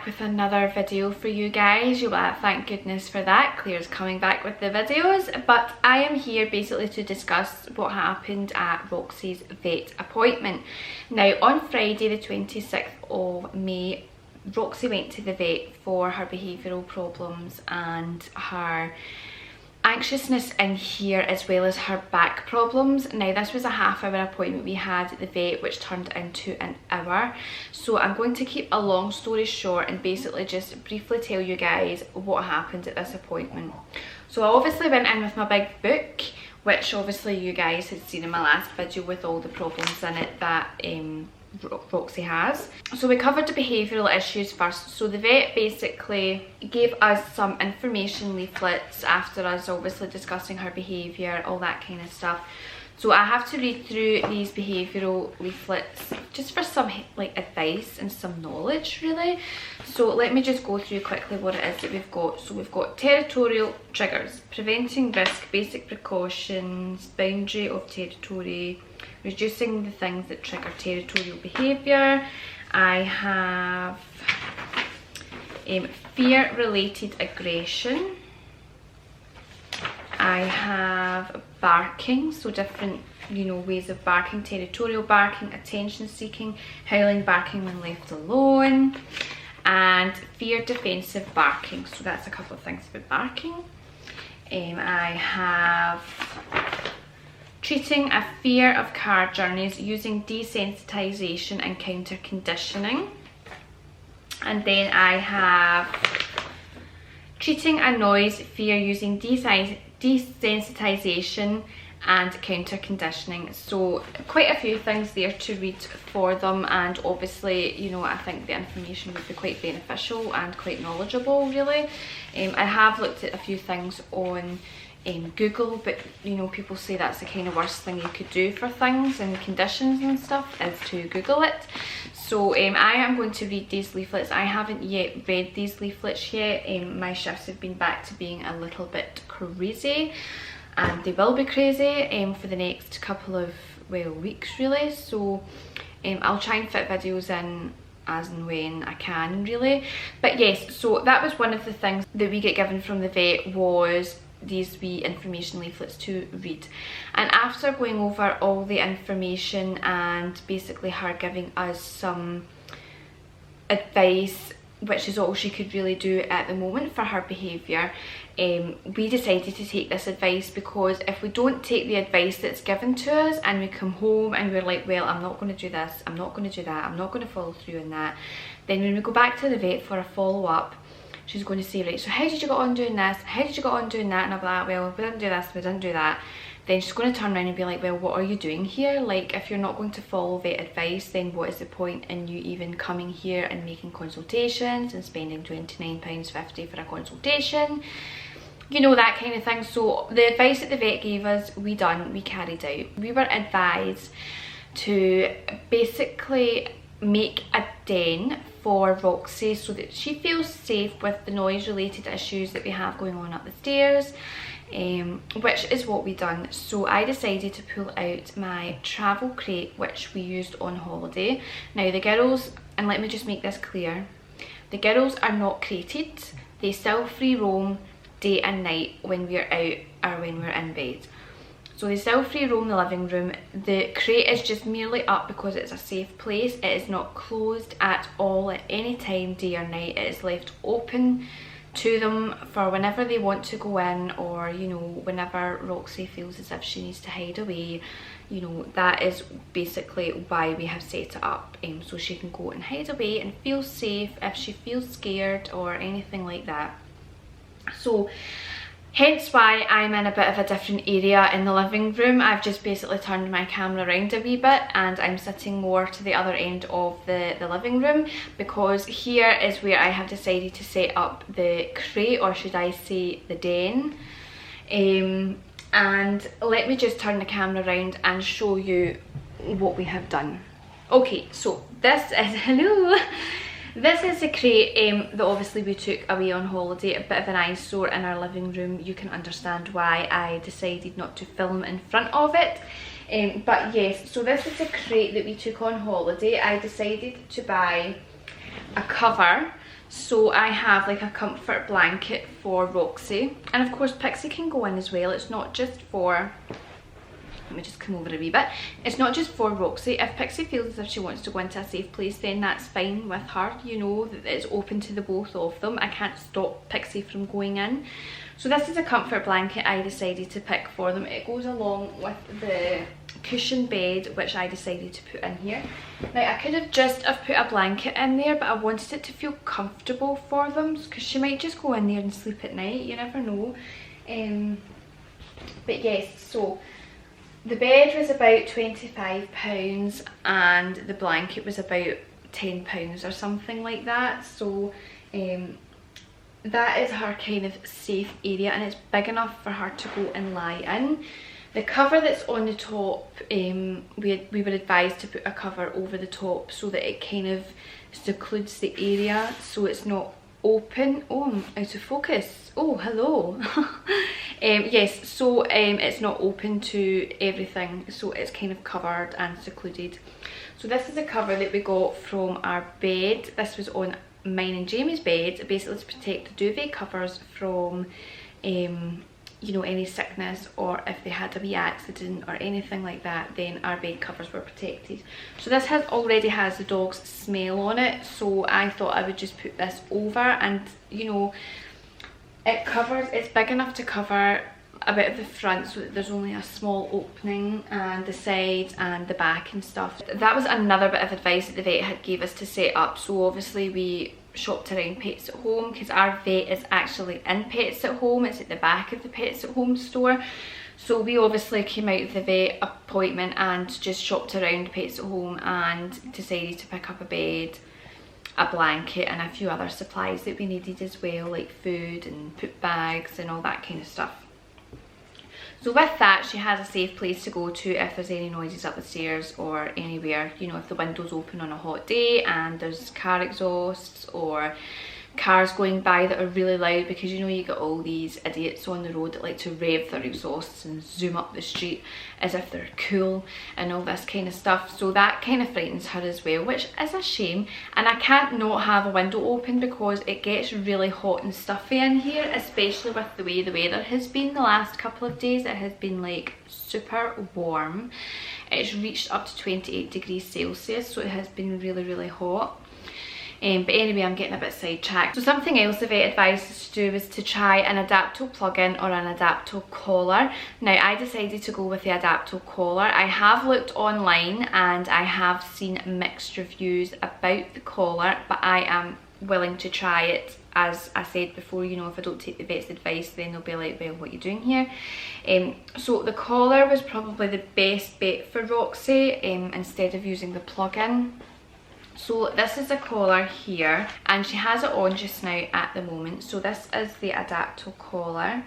with another video for you guys. Thank goodness for that. Claire's coming back with the videos, but I am here basically to discuss what happened at Roxy's vet appointment. Now on Friday the 26th of May, Roxy went to the vet for her behavioural problems and her anxiousness in here, as well as her back problems. Now this was a half-hour appointment we had at the vet, which turned into an hour. So I'm going to keep a long story short and basically just briefly tell you guys what happened at this appointment. So I obviously went in with my big book, which obviously you guys had seen in my last video with all the problems in it that Roxy has. So we covered the behavioural issues first. So the vet basically gave us some information leaflets after us obviously discussing her behaviour, all that kind of stuff. So I have to read through these behavioural leaflets just for some like advice and some knowledge really. So let me just go through quickly what it is that we've got. So we've got territorial triggers, preventing risk, basic precautions, boundary of territory, reducing the things that trigger territorial behaviour. I have fear related aggression. I have barking, so different ways of barking: territorial barking, attention seeking, howling barking when left alone, and fear defensive barking. So that's a couple of things about barking. I have treating a fear of car journeys using desensitization and counter conditioning. And then I have treating a noise fear using desensitization and counter conditioning. So quite a few things there to read for them, and obviously I think the information would be quite beneficial and quite knowledgeable really. I have looked at a few things on Google, but people say that's the kind of worst thing you could do for things and conditions and stuff, is to Google it. So I am going to read these leaflets. I haven't yet read these leaflets yet. My shifts have been back to being a little bit crazy, and they will be crazy for the next couple of weeks really. So I'll try and fit videos in as and when I can really. But yes, so that was one of the things that we get given from the vet, was these wee information leaflets to read. And after going over all the information and basically her giving us some advice, which is all she could really do at the moment for her behaviour, we decided to take this advice, because if we don't take the advice that's given to us and we come home and we're like, well, I'm not going to do this, I'm not going to do that, I'm not going to follow through on that, then when we go back to the vet for a follow-up, she's going to say, right, so how did you get on doing this? How did you get on doing that? And I'll be like, well, we didn't do this, we didn't do that. Then she's going to turn around and be like, well, what are you doing here? Like, if you're not going to follow vet advice, then what is the point in you even coming here and making consultations and spending £29.50 for a consultation? That kind of thing. So the advice that the vet gave us, we carried out. We were advised to basically make a den for Roxy so that she feels safe with the noise related issues that we have going on up the stairs, which is what we done. So I decided to pull out my travel crate, which we used on holiday. Now the girls, and let me just make this clear, the girls are not crated, they still free roam day and night when we're out or when we're in bed. So they still free roam the living room. The crate is just merely up because it's a safe place. It is not closed at all at any time, day or night. It is left open to them for whenever they want to go in, or whenever Roxy feels as if she needs to hide away. That is basically why we have set it up, so she can go and hide away and feel safe if she feels scared or anything like that. So hence why I'm in a bit of a different area in the living room. I've just basically turned my camera around a wee bit and I'm sitting more to the other end of the living room, because here is where I have decided to set up the crate, or should I say the den. And let me just turn the camera around and show you what we have done. Okay, so this is, hello, this is a crate that obviously we took away on holiday, a bit of an eyesore in our living room. You can understand why I decided not to film in front of it. But yes, so this is a crate that we took on holiday. I decided to buy a cover So I have like a comfort blanket for Roxy, and of course Pixie can go in as well. It's not just for, let me just come over a wee bit, it's not just for Roxy. If Pixie feels as if she wants to go into a safe place, then that's fine with her, you know, that it's open to the both of them. I can't stop Pixie from going in. So this is a comfort blanket I decided to pick for them. It goes along with the cushion bed which I decided to put in here. Now I could have just put a blanket in there, but I wanted it to feel comfortable for them because she might just go in there and sleep at night, you never know. But yes, so the bed was about £25 and the blanket was about £10 or something like that. So that is her kind of safe area, and it's big enough for her to go and lie in. The cover that's on the top, we were advised to put a cover over the top so that it kind of secludes the area so it's not open. Oh, I'm out of focus. Oh, hello. Yes, so it's not open to everything, so it's kind of covered and secluded. So this is a cover that we got from our bed. This was on mine and Jamie's bed, basically to protect the duvet covers from you know, any sickness, or if they had a wee accident or anything like that, then our bed covers were protected. So this already has the dog's smell on it, so I thought I would just put this over, and you know, it's big enough to cover a bit of the front so that there's only a small opening, and the sides and the back and stuff. That was another bit of advice that the vet had gave us to set up. So obviously we shopped around Pets at Home because our vet is actually in Pets at Home. It's at the back of the Pets at Home store. So we obviously came out of the vet appointment and just shopped around Pets at Home and decided to pick up a bed, a blanket and a few other supplies that we needed as well, like food and poop bags and all that kind of stuff. So with that, she has a safe place to go to if there's any noises up the stairs or anywhere, you know, if the window's open on a hot day and there's car exhausts or cars going by that are really loud, because you know you get all these idiots on the road that like to rev their exhausts and zoom up the street as if they're cool and all this kind of stuff. So that kind of frightens her as well, which is a shame. And I can't not have a window open because it gets really hot and stuffy in here, especially with the way the weather has been the last couple of days. It has been like super warm. It's reached up to 28 degrees Celsius, so it has been really, really hot. But anyway, I'm getting a bit sidetracked. So something else the vet advised us to do was to try an Adapto plug-in or an Adapto collar. Now I decided to go with the Adapto collar. I have looked online and I have seen mixed reviews about the collar, but I am willing to try it. As I said before, you know, if I don't take the vet's advice, then they'll be like, well, what are you doing here? So the collar was probably the best bet for Roxy instead of using the plug-in. So this is a collar here, and she has it on just now at the moment. So this is the Adapto collar.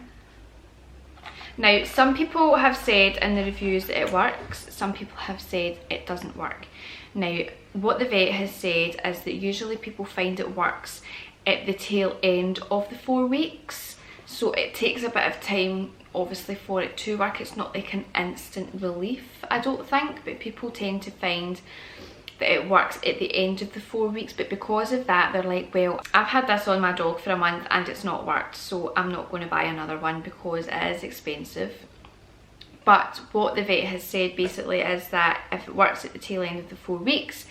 Now some people have said in the reviews that it works, some people have said it doesn't work. Now what the vet has said is that usually people find it works at the tail end of the 4 weeks. So it takes a bit of time obviously for it to work. It's not like an instant relief, I don't think, but people tend to find that it works at the end of the 4 weeks. But because of that, they're like, well, I've had this on my dog for a month and it's not worked, so I'm not going to buy another one because it is expensive. But what the vet has said basically is that if it works at the tail end of the 4 weeks,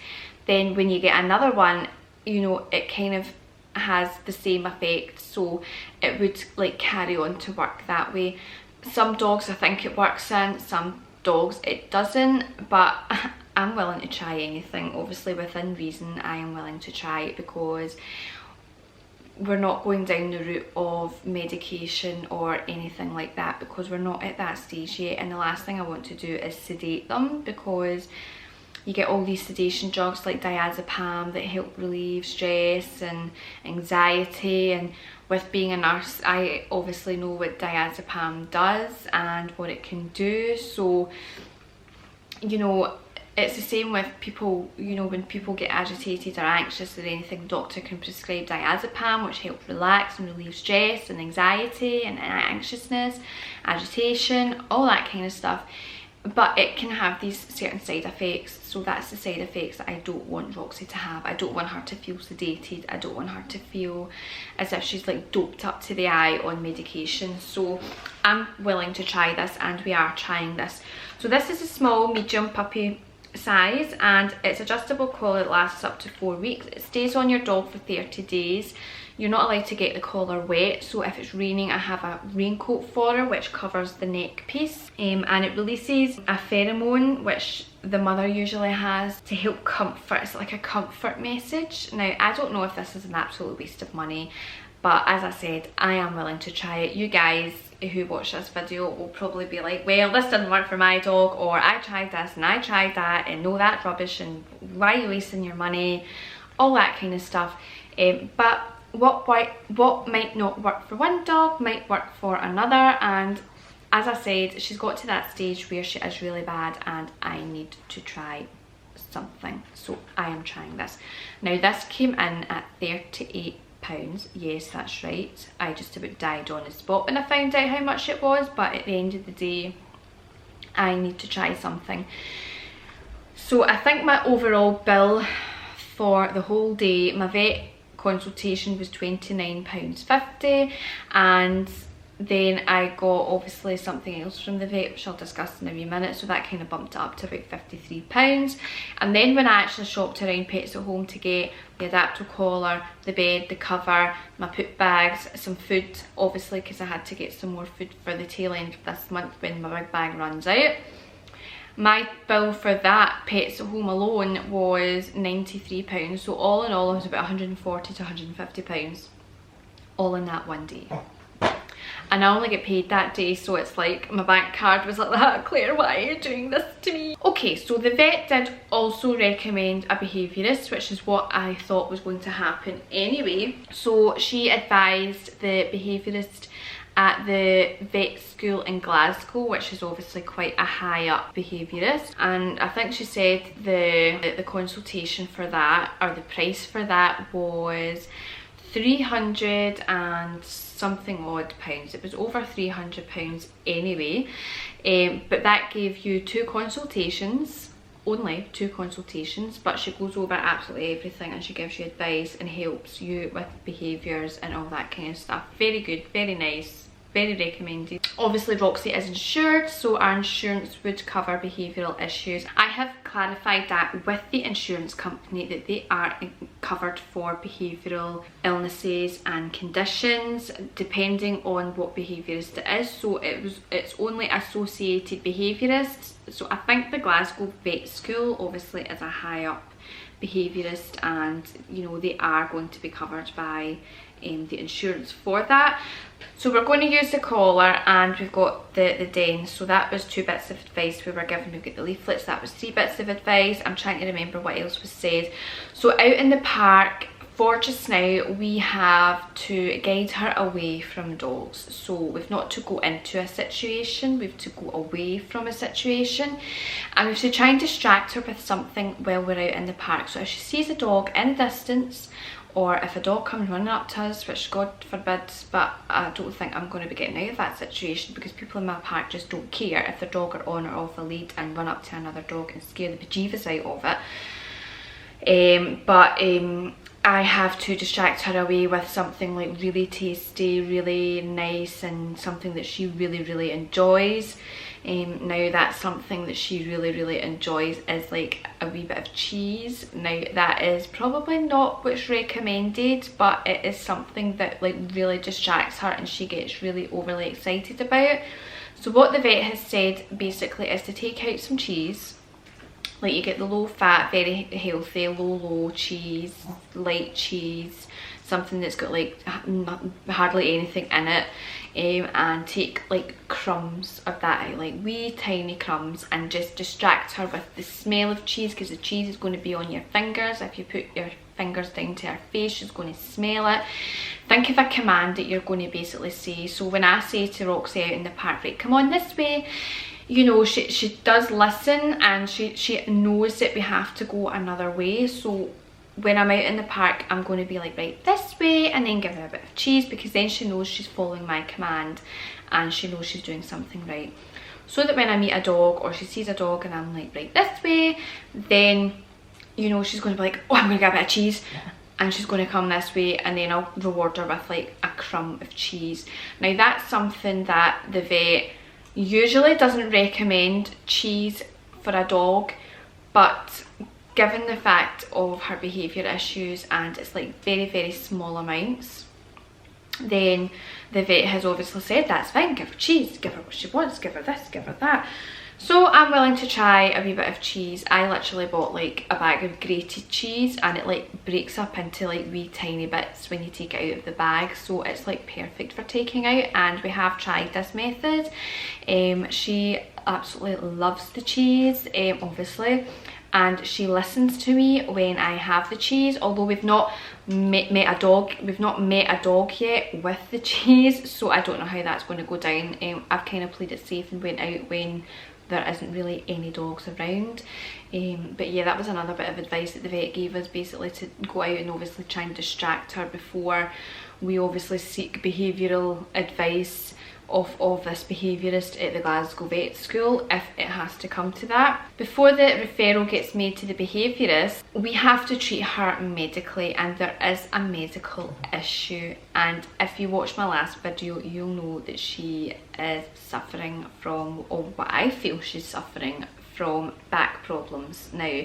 then when you get another one, you know, it kind of has the same effect, so it would like carry on to work that way. Some dogs I think it works in, some dogs it doesn't, but I'm willing to try anything. Obviously within reason, I am willing to try it because we're not going down the route of medication or anything like that, because we're not at that stage yet. And the last thing I want to do is sedate them, because you get all these sedation drugs like diazepam that help relieve stress and anxiety, and with being a nurse I obviously know what diazepam does and what it can do. So you know, it's the same with people, you know, when people get agitated or anxious or anything, the doctor can prescribe diazepam, which helps relax and relieve stress and anxiety and anxiousness, agitation, all that kind of stuff. but it can have these certain side effects. So that's the side effects that I don't want Roxy to have. I don't want her to feel sedated. I don't want her to feel as if she's like doped up to the eye on medication. So I'm willing to try this, and we are trying this. So this is a small medium puppy size, and it's adjustable collar that lasts up to 4 weeks. It stays on your dog for 30 days. You're not allowed to get the collar wet, so if it's raining I have a raincoat for her which covers the neck piece, and it releases a pheromone which the mother usually has to help comfort. It's like a comfort message. Now I don't know if this is an absolute waste of money, but as I said, I am willing to try it. You guys who watch this video will probably be like, well, this didn't work for my dog, or I tried this and I tried that and no, that's rubbish, and why are you wasting your money, all that kind of stuff. But what might not work for one dog might work for another, and as I said, she's got to that stage where she is really bad and I need to try something, so I am trying this. Now this came in at £38. Yes, that's right, I just about died on the spot when I found out how much it was, but at the end of the day I need to try something. So I think my overall bill for the whole day, my vet consultation was £29.50, and then I got obviously something else from the vet which I'll discuss in a wee minute, so that kind of bumped it up to about £53. And then when I actually shopped around Pets at Home to get the adapter collar, the bed, the cover, my poop bags, some food obviously because I had to get some more food for the tail end of this month when my big bag runs out, my bill for that Pets at Home alone was £93. So all in all it was about £140 to £150 all in that one day. And I only get paid that day, so it's like my bank card was like that. Claire, why are you doing this to me? Okay, so the vet did also recommend a behaviourist, which is what I thought was going to happen anyway. So she advised the behaviourist at the vet school in Glasgow, which is obviously quite a high up behaviourist, and I think she said the consultation for that, or the price for that, was 300 and something odd pounds. It was over £300 anyway, but that gave you 2 consultations, only 2 consultations, but she goes over absolutely everything and she gives you advice and helps you with behaviours and all that kind of stuff. Very good, very nice, very recommended. Obviously Roxy is insured, so our insurance would cover behavioural issues. I have clarified that with the insurance company that they are covered for behavioural illnesses and conditions depending on what behaviourist it is. So it's only associated behaviourists. So I think the Glasgow Vet School obviously is a high up behaviourist, and you know they are going to be covered by the insurance for that. So we're going to use the collar, and we've got the den. So that was 2 bits of advice we were given. We've got the leaflets, that was 3 bits of advice. I'm trying to remember what else was said. So out in the park for just now, we have to guide her away from dogs. So we've not to go into a situation, we've to go away from a situation, and we've to try and distract her with something while we're out in the park. So if she sees a dog in the distance, or if a dog comes running up to us, which God forbid, but I don't think I'm going to be getting out of that situation, because people in my park just don't care if their dog are on or off a lead and run up to another dog and scare the bejeevers out of it. I have to distract her away with something like really tasty, really nice, and something that she really enjoys. Now that's something that she really enjoys is like a wee bit of cheese. Now that is probably not what's recommended, but it is something that like really distracts her and she gets really overly excited about. So what the vet has said basically is to take out some cheese. Like you get the low fat, very healthy, low cheese, light cheese, something that's got like hardly anything in it, and take like crumbs of that, like wee tiny crumbs, and just distract her with the smell of cheese, because the cheese is going to be on your fingers. If you put your fingers down to her face, she's going to smell it. Think of a command that you're going to basically say. So when I say to Roxy out in the park, right, come on this way, you know, she does listen, and she knows that we have to go another way. So when I'm out in the park, I'm going to be like, right, this way, and then give her a bit of cheese, because then she knows she's following my command and she knows she's doing something right. So that when I meet a dog or she sees a dog and I'm like, right, this way, then, you know, she's going to be like, oh, I'm going to get a bit of cheese. And she's going to come this way, and then I'll reward her with like a crumb of cheese. Now that's something that the vet usually doesn't recommend, cheese for a dog, but given the fact of her behaviour issues and it's like very small amounts, then the vet has obviously said that's fine, give her cheese, give her what she wants, give her this, give her that. So I'm willing to try a wee bit of cheese. I literally bought like a bag of grated cheese, and it like breaks up into like wee tiny bits when you take it out of the bag, so it's like perfect for taking out. And we have tried this method. She absolutely loves the cheese, obviously, and she listens to me when I have the cheese, although we've not met a dog yet with the cheese, so I don't know how that's going to go down. I've kind of played it safe and went out when there isn't really any dogs around. But yeah, that was another bit of advice that the vet gave us, basically to go out and obviously try and distract her before we obviously seek behavioural advice of this behaviourist at the Glasgow vet school, if it has to come to that. Before the referral gets made to the behaviourist, we have to treat her medically, and there is a medical issue. And if you watch my last video, you'll know that she is suffering from, or what I feel she's suffering from, back problems. Now,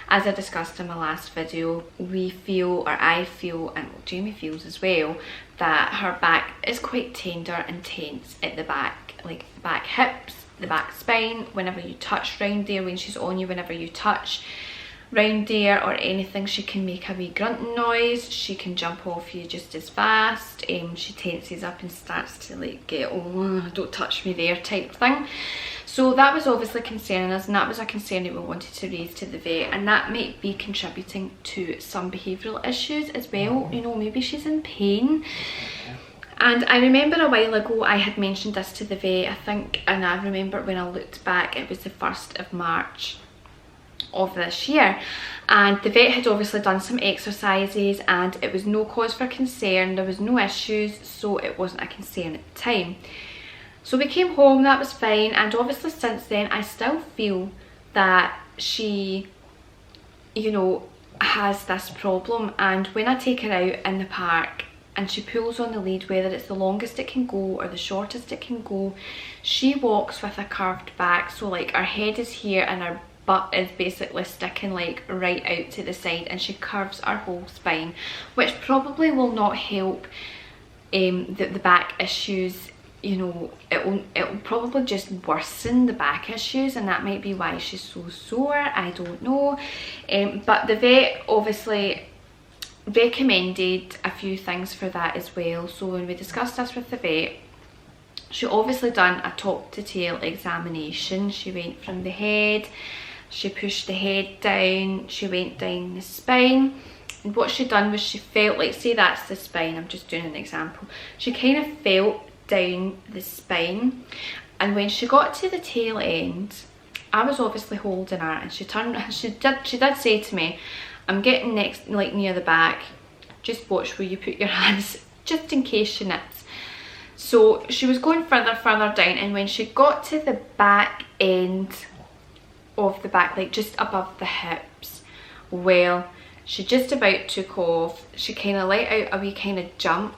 as I discussed in my last video, we feel, or I feel, and Jamie feels as well, that her back is quite tender and tense at the back, like the back hips, the back spine. Whenever you touch round there, when she's on you, whenever you touch round there or anything, she can make a wee grunting noise, she can jump off you just as fast, she tenses up and starts to like get, oh, don't touch me there type thing. So that was obviously concerning us, and that was a concern that we wanted to raise to the vet, and that might be contributing to some behavioural issues as well. You know, maybe she's in pain. And I remember a while ago I had mentioned this to the vet, I think, and I remember when I looked back, it was the 1st of March of this year, and the vet had obviously done some exercises and it was no cause for concern, there was no issues, so it wasn't a concern at the time. So we came home, that was fine, and obviously since then I still feel that she, you know, has this problem. And when I take her out in the park and she pulls on the lead, whether it's the longest it can go or the shortest it can go, she walks with a curved back, so like her head is here and her butt is basically sticking like right out to the side, and she curves her whole spine, which probably will not help the back issues. You know, it will probably just worsen the back issues, and that might be why she's so sore, I don't know. But the vet obviously recommended a few things for that as well. So when we discussed this with the vet, she obviously done a top to tail examination. She went from the head, she pushed the head down, she went down the spine, and what she done was she felt like, say that's the spine, I'm just doing an example, she kind of felt down the spine, and when she got to the tail end, I was obviously holding her, and she turned, she did say to me, I'm getting next, like near the back, just watch where you put your hands, just in case she knits. So she was going further down, and when she got to the back end of the back, like just above the hips, well, she just about took off. She kind of let out a wee kind of jump.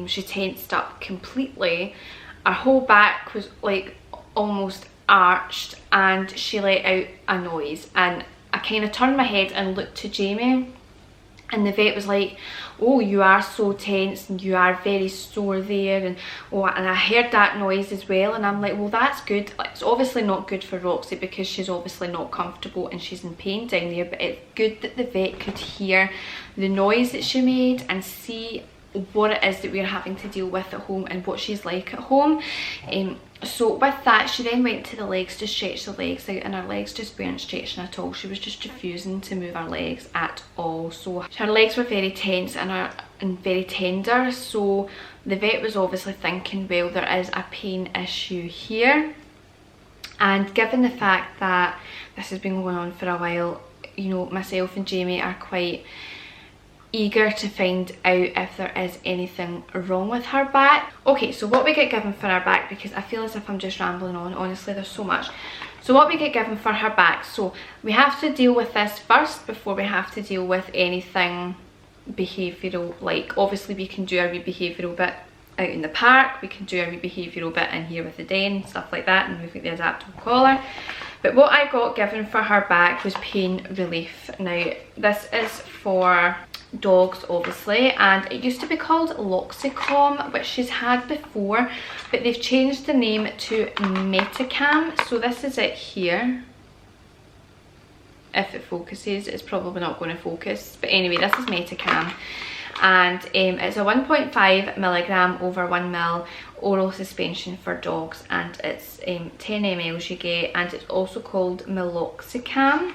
She tensed up completely. Her whole back was like almost arched, and she let out a noise, and I kind of turned my head and looked to Jamie, and the vet was like, oh, you are so tense and you are very sore there, and oh, and I heard that noise as well, and I'm like, well, that's good. It's obviously not good for Roxy because she's obviously not comfortable and she's in pain down there, but it's good that the vet could hear the noise that she made and see what it is that we're having to deal with at home and what she's like at home. So with that, she then went to the legs to stretch the legs out, and her legs just weren't stretching at all. She was just refusing to move her legs at all. So her legs were very tense and very tender, so the vet was obviously thinking, well, there is a pain issue here. And given the fact that this has been going on for a while, you know, myself and Jamie are quite eager to find out if there is anything wrong with her back. Okay, so what we get given for our back, because I feel as if I'm just rambling on, honestly there's so much. So what we get given for her back, so we have to deal with this first before we have to deal with anything behavioural. Like obviously we can do a wee behavioural bit out in the park, we can do a wee behavioural bit in here with the den, stuff like that, and we've got the adaptable collar. But what I got given for her back was pain relief. Now this is for dogs obviously, and it used to be called Loxicom, which she's had before, but they've changed the name to Metacam. So this is it here. If it focuses, it's probably not going to focus, but anyway, this is Metacam, and it's a 1.5 milligram over 1 ml oral suspension for dogs, and it's 10 ml you get, and it's also called Meloxicam.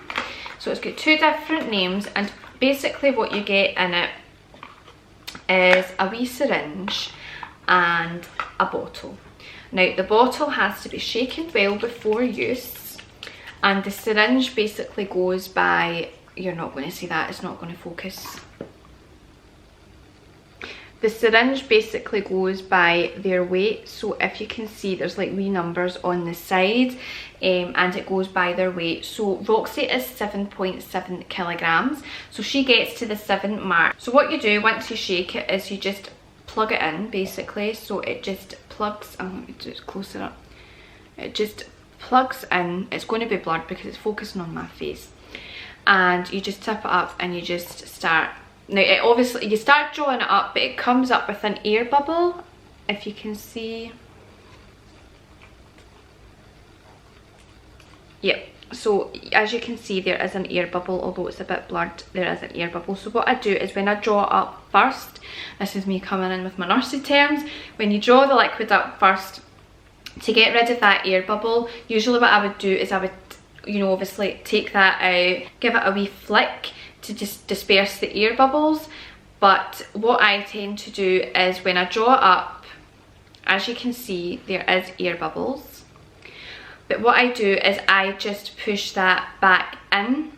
So it's got two different names, and basically what you get in it is a wee syringe and a bottle. Now the bottle has to be shaken well before use, and the syringe basically goes by, you're not going to see that, it's not going to focus. The syringe basically goes by their weight, so if you can see there's like wee numbers on the side, and it goes by their weight. So Roxy is 7.7 kilograms, so she gets to the 7 mark. So what you do once you shake it is you just plug it in basically, so it just plugs, let me do it closer up, it just plugs in. It's going to be blurred because it's focusing on my face, and you just tip it up and you just start. Now it obviously, you start drawing it up, but it comes up with an air bubble, if you can see. Yep, so as you can see there is an air bubble, although it's a bit blurred, there is an air bubble. So what I do is when I draw it up first, this is me coming in with my nursery terms, when you draw the liquid up first, to get rid of that air bubble, usually what I would do is I would, you know, obviously take that out, give it a wee flick to just disperse the air bubbles. But what I tend to do is when I draw it up, as you can see there is air bubbles, but what I do is I just push that back in,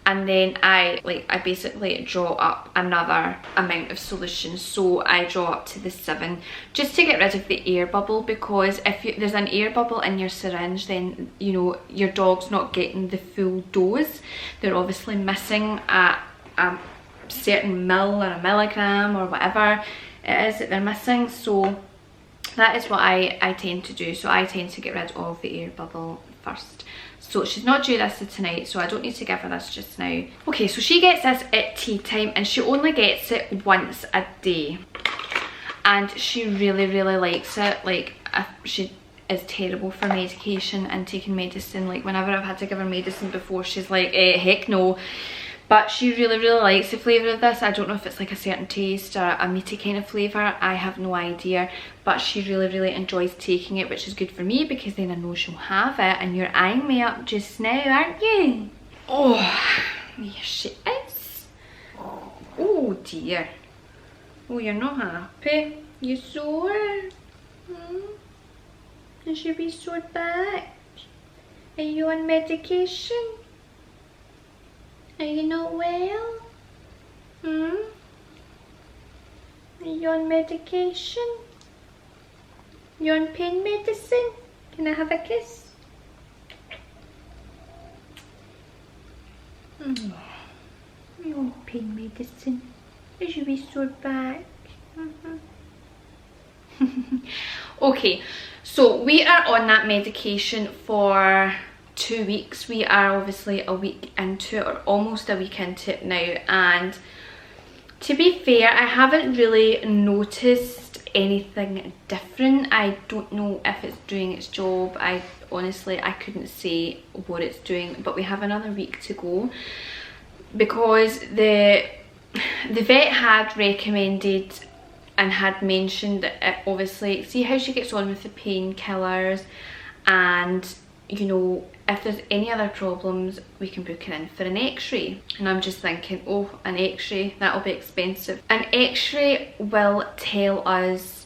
and then I basically draw up another amount of solution. So I draw up to the 7 just to get rid of the air bubble, because if there's an air bubble in your syringe, then you know your dog's not getting the full dose. They're obviously missing a certain mil or a milligram or whatever it is that they're missing. So that is what I tend to do. So I tend to get rid of the air bubble first. So she's not due this tonight, so I don't need to give her this just now. Okay, so she gets this at tea time, and she only gets it once a day, and she really likes it. Like she is terrible for medication and taking medicine. Like whenever I've had to give her medicine before, she's like heck no. But she really likes the flavour of this. I don't know if it's like a certain taste or a meaty kind of flavour, I have no idea. But she really enjoys taking it, which is good for me because then I know she'll have it. And you're eyeing me up just now, aren't you? Oh, yes she is. Oh dear. Oh, you're not happy? You sore? Is your wee sore back? Are you on medication? Are you not well? Are you on medication? You on pain medicine? Can I have a kiss? You on pain medicine? Is your wee sore back? Okay, so we are on that medication for 2 weeks. We are obviously a week into it, or almost a week into it now, and to be fair, I haven't really noticed anything different. I don't know if it's doing its job. I honestly couldn't say what it's doing, but we have another week to go, because the vet had recommended and had mentioned that obviously see how she gets on with the painkillers, and you know, if there's any other problems we can book her in for an x-ray. And I'm just thinking, oh, an x-ray, that'll be expensive. An x-ray will tell us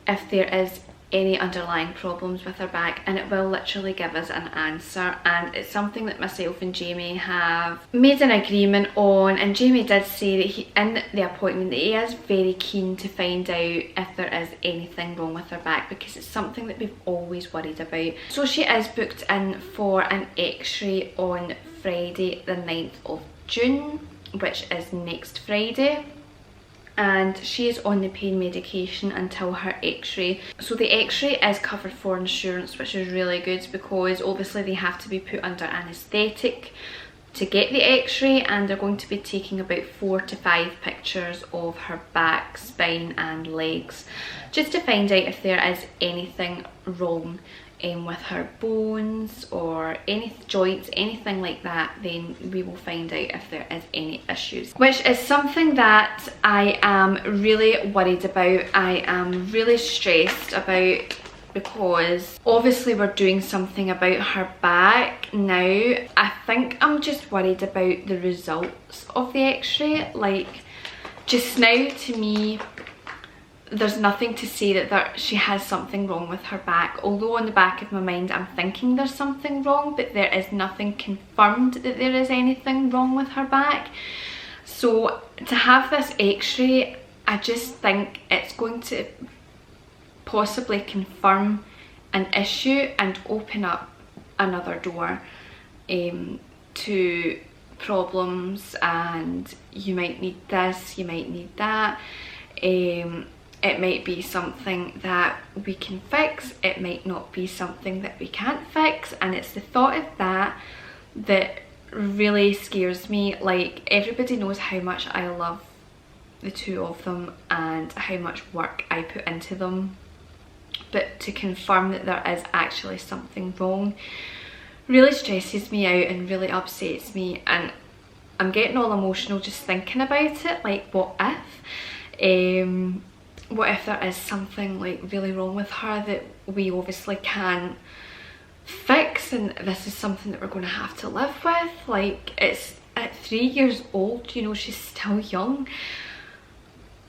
if there is any underlying problems with her back, and it will literally give us an answer. And it's something that myself and Jamie have made an agreement on, and Jamie did say that in the appointment that he is very keen to find out if there is anything wrong with her back, because it's something that we've always worried about. So she is booked in for an x-ray on Friday the 9th of June, which is next Friday, and she is on the pain medication until her x-ray. So the x-ray is covered for insurance, which is really good, because obviously they have to be put under anaesthetic to get the x-ray, and they're going to be taking about 4 to 5 pictures of her back, spine and legs, just to find out if there is anything wrong with her bones or any joints, anything like that. Then we will find out if there is any issues, which is something that I am really worried about. I am really stressed about, because obviously we're doing something about her back now. I think I'm just worried about the results of the x-ray. Like, just now, to me, there's nothing to say that she has something wrong with her back, although on the back of my mind I'm thinking there's something wrong, but there is nothing confirmed that there is anything wrong with her back. So to have this x-ray, I just think it's going to possibly confirm an issue and open up another door to problems, and you might need this, you might need that. It might be something that we can fix, it might not be something that we can't fix, and it's the thought of that that really scares me. Like, everybody knows how much I love the two of them and how much work I put into them, but to confirm that there is actually something wrong really stresses me out and really upsets me, and I'm getting all emotional just thinking about it. Like, what if there is something like really wrong with her that we obviously can't fix, and this is something that we're going to have to live with? Like, it's at 3 years old, you know, she's still young.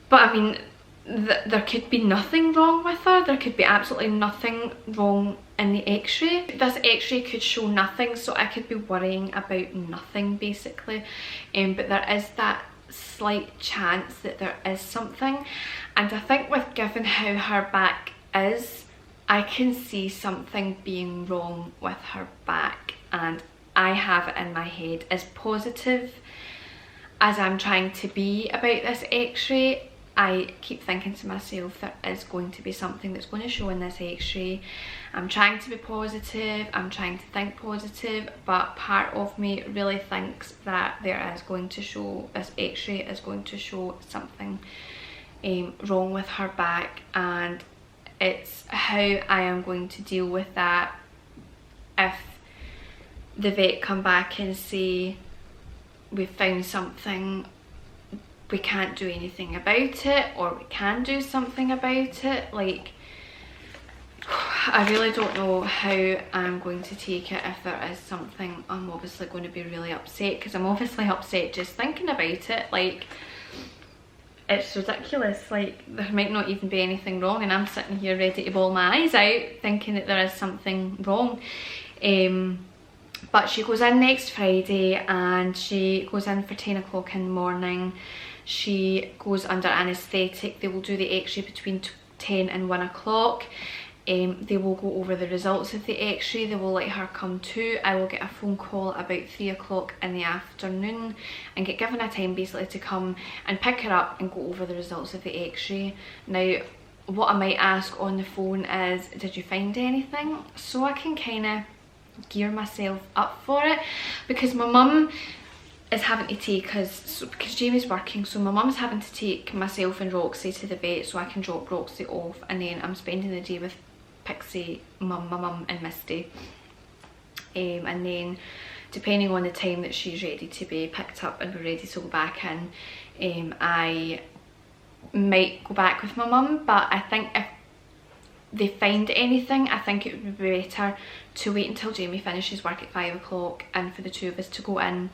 But I mean, there could be nothing wrong with her, there could be absolutely nothing wrong in the x-ray. This x-ray could show nothing, so I could be worrying about nothing basically, but there is that slight chance that there is something. And I think with given how her back is, I can see something being wrong with her back, and I have it in my head, as positive as I'm trying to be about this x-ray, I keep thinking to myself there is going to be something that's going to show in this x-ray. I'm trying to be positive, I'm trying to think positive, but part of me really thinks that there is going to show, this x-ray is going to show something wrong with her back, and it's how I am going to deal with that if the vet come back and say we've found something, we can't do anything about it, or we can do something about it. Like, I really don't know how I'm going to take it if there is something. I'm obviously going to be really upset, because I'm obviously upset just thinking about it. Like, it's ridiculous. Like, there might not even be anything wrong, and I'm sitting here ready to bawl my eyes out thinking that there is something wrong. But she goes in next Friday, and she goes in for 10 o'clock in the morning. She goes under anaesthetic. They will do the x-ray between 10 and 1 o'clock. They will go over the results of the x-ray. They will let her come too. I will get a phone call about 3 o'clock in the afternoon and get given a time basically to come and pick her up and go over the results of the x-ray. Now, what I might ask on the phone is, did you find anything? So I can kind of gear myself up for it, because my mum is having to take us, because Jamie's working, so my mum's having to take myself and Roxy to the vet so I can drop Roxy off, and then I'm spending the day with Pixie, my mum and Misty, and then depending on the time that she's ready to be picked up and we're ready to go back in, I might go back with my mum. But I think if they find anything, I think it would be better to wait until Jamie finishes work at 5 o'clock and for the two of us to go in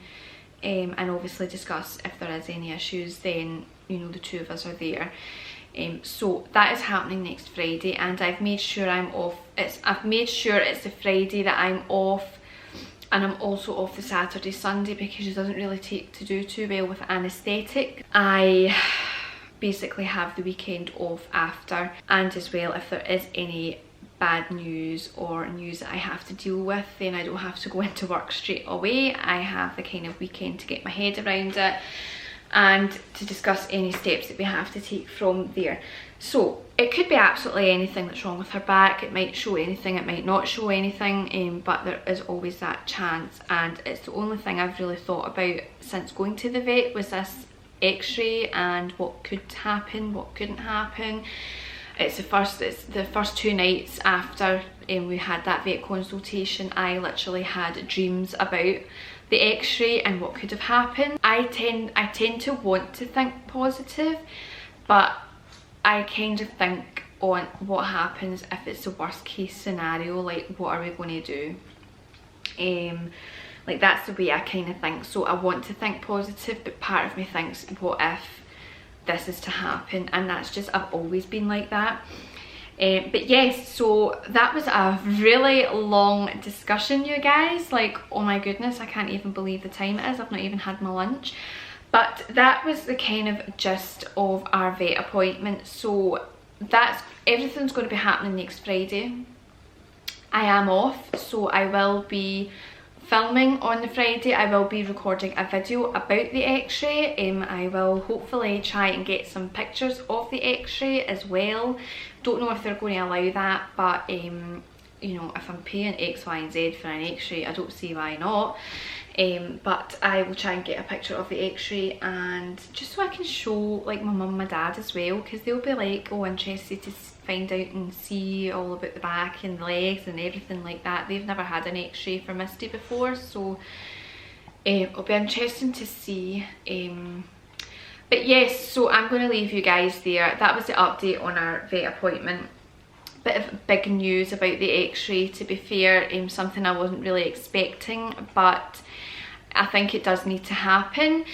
and obviously discuss if there is any issues. Then, you know, the two of us are there. So that is happening next Friday, and I've made sure I'm off. I've made sure it's the Friday that I'm off, and I'm also off the Saturday, Sunday, because she doesn't really take to do too well with anaesthetic. I basically have the weekend off after, and as well, if there is any bad news or news that I have to deal with, then I don't have to go into work straight away. I have the kind of weekend to get my head around it and to discuss any steps that we have to take from there. So it could be absolutely anything that's wrong with her back. It might show anything, it might not show anything, but there is always that chance, and it's the only thing I've really thought about since going to the vet was this x-ray and what could happen, what couldn't happen. It's the first 2 nights after we had that vet consultation, I literally had dreams about the x-ray and what could have happened. I tend to want to think positive, but I kind of think on what happens if it's the worst case scenario, like what are we going to do? Like that's the way I kind of think. So I want to think positive, but part of me thinks, what if this is to happen? And that's just, I've always been like that. But yes, so that was a really long discussion, you guys. Like, oh my goodness, I can't even believe the time it is. I've not even had my lunch. But that was the kind of gist of our vet appointment. So that's, everything's going to be happening next Friday. I am off, so I will be filming on the Friday. I will be recording a video about the x-ray. I will hopefully try and get some pictures of the x-ray as well. Don't know if they're going to allow that, but you know, if I'm paying X, Y and Z for an x-ray, I don't see why not. But I will try and get a picture of the x-ray, and just so I can show like my mum and my dad as well, because they'll be like, oh, interested to find out and see all about the back and the legs and everything like that. They've never had an x-ray for Misty before, so it'll be interesting to see. But yes, so I'm going to leave you guys there. That was the update on our vet appointment. Bit of big news about the x-ray, to be fair, something I wasn't really expecting, but I think it does need to happen.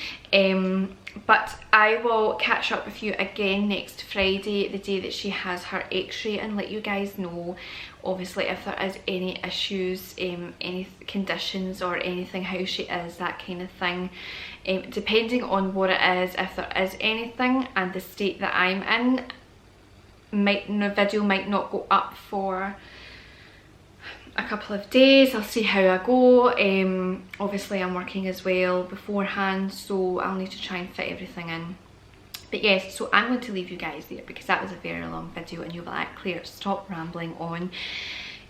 But I will catch up with you again next Friday, the day that she has her x-ray, and let you guys know, obviously, if there is any issues, any conditions or anything, how she is, that kind of thing. Depending on what it is, if there is anything and the state that I'm in, the video might not go up for a couple of days. I'll see how I go. Obviously I'm working as well beforehand, so I'll need to try and fit everything in. But yes, so I'm going to leave you guys there because that was a very long video and you'll be like, Claire, stop rambling on.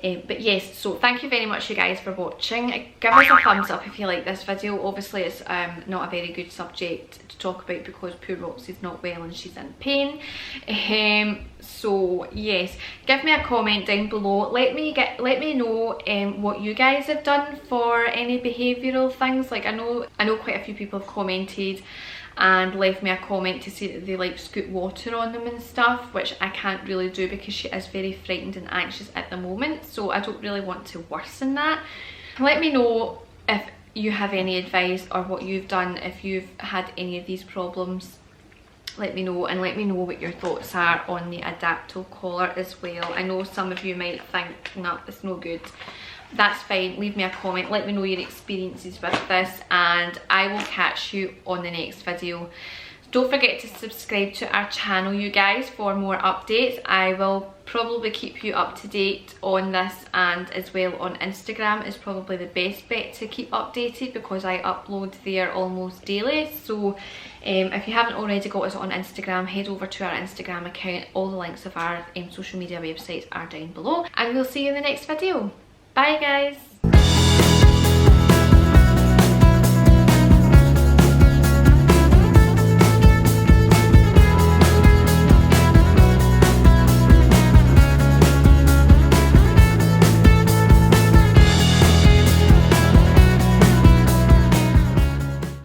But yes, so thank you very much you guys for watching. Give us a thumbs up if you like this video. Obviously it's not a very good subject to talk about because poor Roxy's not well and she's in pain. So yes, give me a comment down below. Let me know what you guys have done for any behavioural things. Like I know quite a few people have commented and left me a comment to say that they like scoot water on them and stuff, which I can't really do because she is very frightened and anxious at the moment, so I don't really want to worsen that. Let me know if you have any advice or what you've done if you've had any of these problems. Let me know, and let me know what your thoughts are on the Adaptil collar as well. I know some of you might think, no, it's no good. That's fine, leave me a comment, let me know your experiences with this, and I will catch you on the next video. Don't forget to subscribe to our channel, you guys, for more updates. I will probably keep you up to date on this, and as well on Instagram is probably the best bet to keep updated because I upload there almost daily. So if you haven't already got us on Instagram, head over to our Instagram account. All the links of our social media websites are down below, and we'll see you in the next video. Bye guys!